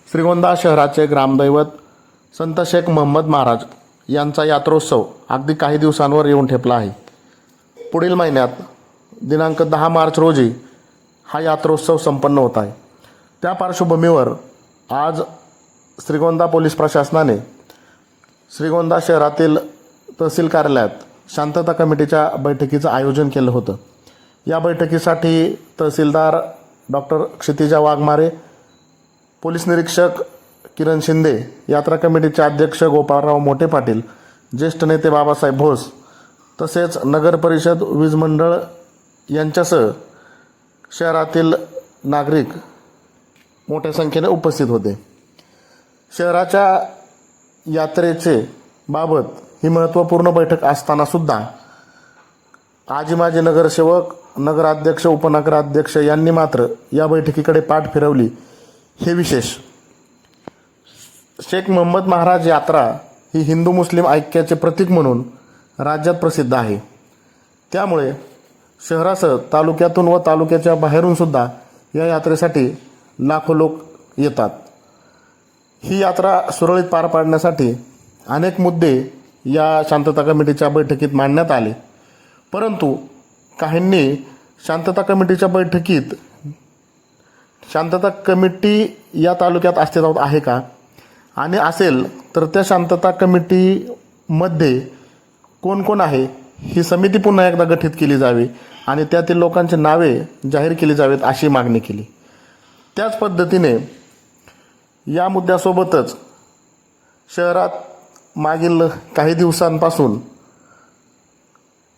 श्रीगोंदा शहराचे ग्रामदैवत संत शेख मोहम्मद महाराज यांचा यात्रोत्सव अगदी काही दिवसांवर येऊन ठेपला आहे. पुढील महिन्यात दिनांक 10 मार्च रोजी हा यात्रोत्सव संपन्न होत आहे. त्या पार्श्वभूमीवर आज श्रीगोंदा पोलीस प्रशासनाने श्रीगोंदा शहरातील तहसील कार्यालयात शांतता कमिटीच्या बैठकीचं आयोजन केलं होतं. या बैठकीसाठी तहसीलदार डॉक्टर क्षितिजा वाघमारे, पोलीस निरीक्षक किरण शिंदे, यात्रा कमिटीचे अध्यक्ष गोपाळराव मोठे पाटील, ज्येष्ठ नेते बाबासाहेब भोस तसेच नगर परिषद वीज मंडळ यांच्यासह शहरातील नागरिक मोठ्या संख्येने उपस्थित होते. शहराच्या यात्रेचे बाबत ही महत्त्वपूर्ण बैठक असताना सुद्धा आजी माजी नगरसेवक, नगराध्यक्ष, उपनगराध्यक्ष यांनी मात्र या बैठकीकडे पाठ फिरवली. हे विशेष. शेख मोहम्मद महाराज यात्रा ही हिंदू मुस्लिम ऐक्याचे प्रतीक म्हणून राज्यात प्रसिद्ध आहे. त्यामुळे शहरासह तालुक्यातून व तालुक्याच्या बाहेरून सुद्धा या यात्रेसाठी लाखो लोक येतात. ही यात्रा सुरळीत पार पाडण्यासाठी अनेक मुद्दे या शांतता कमिटीच्या बैठकीत मांडण्यात आले. परंतु काहींनी शांतता कमिटीच्या बैठकीत शांतता कमिटी या तालुक्यात अस्तित्वात आहे का, आणि असेल तर त्या शांतता कमिटीमध्ये कोण कोण आहे ही समिती पुन्हा एकदा गठीत केली जावी आणि त्यातील लोकांची नावे जाहीर केली जावीत अशी मागणी केली. त्याच पद्धतीने या मुद्द्यासोबतच शहरात मागील काही दिवसांपासून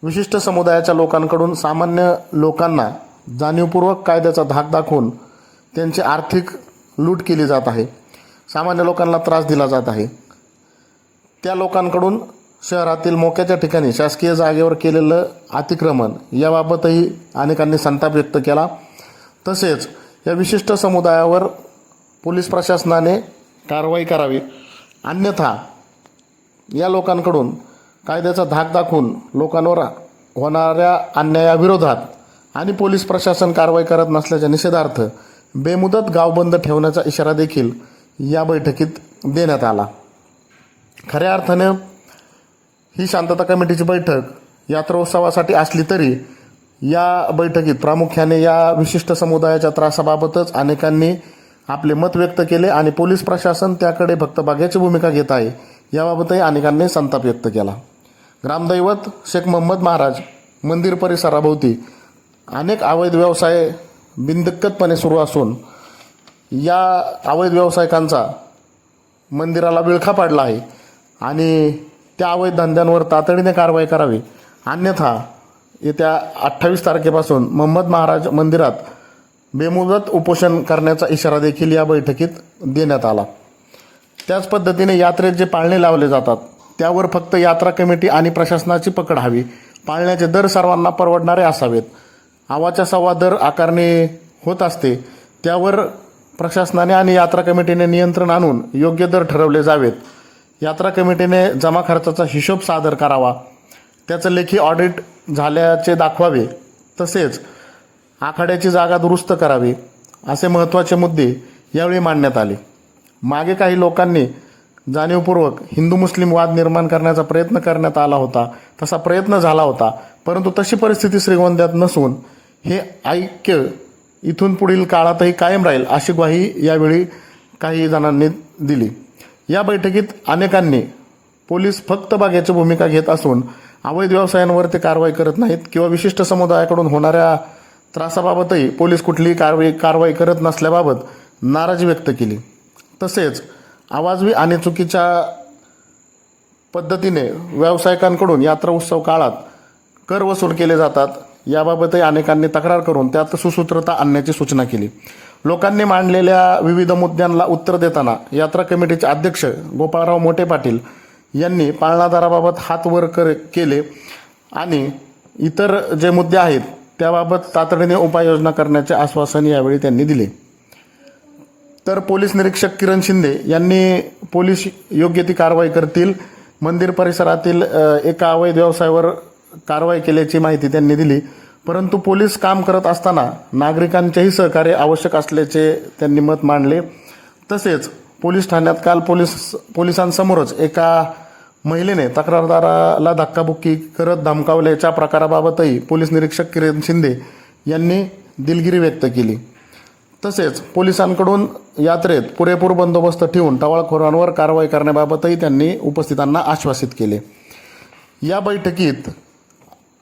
विशिष्ट समुदायाच्या लोकांकडून सामान्य लोकांना जाणीवपूर्वक कायद्याचा धाक दाखवून त्यांची आर्थिक लूट केली जात आहे. सामान्य लोकांना त्रास दिला जात आहे. त्या लोकांकडून शहरातील मोक्याच्या ठिकाणी शासकीय जागेवर केलेलं अतिक्रमण याबाबतही अनेकांनी संताप व्यक्त केला. तसेच या विशिष्ट समुदायावर पोलीस प्रशासनाने कारवाई करावी, अन्यथा या लोकांकडून कायद्याचा धाक दाखवून लोकांवर होणाऱ्या अन्यायाविरोधात आणि पोलीस प्रशासन कारवाई करत नसल्याच्या निषेधार्थ बेमुदत गाव बंद ठेवण्याचा इशारा देखील या बैठकीत देण्यात आला. खऱ्या अर्थानं ही शांतता कमिटीची बैठक यात्रोत्सवासाठी असली तरी या बैठकीत प्रामुख्याने या विशिष्ट समुदायाच्या त्रासाबाबतच अनेकांनी आपले मत व्यक्त केले आणि पोलीस प्रशासन त्याकडे फक्त बघ्याची भूमिका घेत आहे याबाबतही अनेकांनी संताप व्यक्त केला. ग्रामदैवत शेख मोहम्मद महाराज मंदिर परिसराभोवती अनेक अवैध व्यवसाय बिनदिक्कतपणे सुरू असून या अवैध व्यावसायिकांचा मंदिराला विळखा पाडला आहे आणि त्या अवैध धंद्यांवर तातडीने कारवाई करावी, अन्यथा येत्या 28 तारखेपासून मोहम्मद महाराज मंदिरात बेमुदत उपोषण करण्याचा इशारा देखील या बैठकीत देण्यात आला. त्याच पद्धतीने यात्रेत जे पाळणे लावले जातात त्यावर फक्त यात्रा कमिटी आणि प्रशासनाची पकड हवी. पाळण्याचे दर सर्वांना परवडणारे असावेत. आवाच्या सव्वा दर आकारणी होत असते त्यावर प्रशासनाने आणि यात्रा कमिटीने नियंत्रण आणून योग्य दर ठरवले जावेत. यात्रा कमिटीने जमा खर्चाचा हिशोब सादर करावा, त्याचं लेखी ऑडिट झाल्याचे दाखवावे, तसेच आखाड्याची जागा दुरुस्त करावी असे महत्त्वाचे मुद्दे यावेळी मांडण्यात आले. मागे काही लोकांनी जाणीवपूर्वक हिंदू मुस्लिम वाद निर्माण करण्याचा प्रयत्न करण्यात आला होता. तसा प्रयत्न झाला होता, परंतु तशी परिस्थिती श्रीगोंद्यात नसून हे ऐक्य इथून पुढील काळातही कायम राहील अशी ग्वाही यावेळी काही जणांनी दिली. या बैठकीत अनेकांनी पोलीस फक्त बघ्याची भूमिका घेत असून अवैध व्यवसायांवर ते कारवाई करत नाहीत किंवा विशिष्ट समुदायाकडून होणाऱ्या त्रासाबाबतही पोलीस कुठलीही कारवाई करत नसल्याबाबत नाराजी व्यक्त केली. तसेच अवाजवी आणि चुकीच्या पद्धतीने व्यावसायिकांकडून यात्रा उत्सव काळात कर वसूल केले जातात याबाबतही अनेकांनी तक्रार करून त्यात सुसूत्रता आणण्याची सूचना केली. लोकांनी मांडलेल्या विविध मुद्द्यांना उत्तर देताना यात्रा कमिटीचे अध्यक्ष गोपाळराव मोठे पाटील यांनी पाळणा दराबाबत हात वर केले आणि इतर जे मुद्दे आहेत त्याबाबत तातडीने उपाययोजना करण्याचे आश्वासन यावेळी त्यांनी दिले. तर पोलीस निरीक्षक किरण शिंदे यांनी पोलीस योग्य ती कारवाई करतील, मंदिर परिसरातील एका अवैध व्यवसायावर कारवाई केल्याची माहिती त्यांनी दिली. परंतु पोलीस काम करत असताना नागरिकांचेही सहकार्य आवश्यक असल्याचे त्यांनी मत मांडले. तसेच पोलीस ठाण्यात काल पोलिसांसमोरच एका महिलेने तक्रारदाराला धक्काबुक्की करत धमकावल्याच्या प्रकाराबाबतही पोलीस निरीक्षक किरण शिंदे यांनी दिलगिरी व्यक्त केली. तसेच पोलिसांकडून यात्रेत पुरेपूर बंदोबस्त ठेवून टवाळखोरांवर कारवाई करण्याबाबतही त्यांनी उपस्थितांना आश्वासित केले. या बैठकीत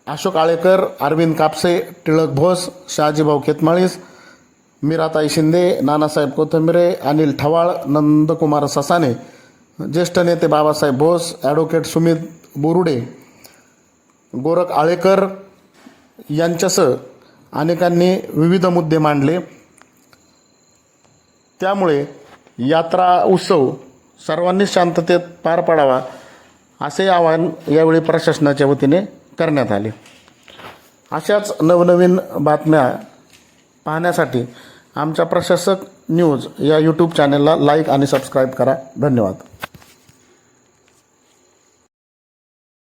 अशोक आळेकर, अरविंद कापसे, टिळक भोस, शहाजीभाऊ खेतमाळीस, मीराताई शिंदे, नानासाहेब कोथंबिरे, अनिल ठवाळ, नंदकुमार ससाने, ज्येष्ठ नेते बाबासाहेब भोस, ॲडव्होकेट सुमित बोरुडे, गोरख आळेकर यांच्यासह अनेकांनी विविध मुद्दे मांडले. त्यामुळे यात्रा उत्सव सर्वांनी शांततेत पार पाडावा असे आवाहन यावेळी प्रशासनाच्या वतीने करण्यात आले. अशाच नवनवीन बातम्या पाहण्यासाठी आमच्या प्रशासक न्यूज या यूट्यूब चॅनलला लाईक आणि सबस्क्राईब करा. धन्यवाद.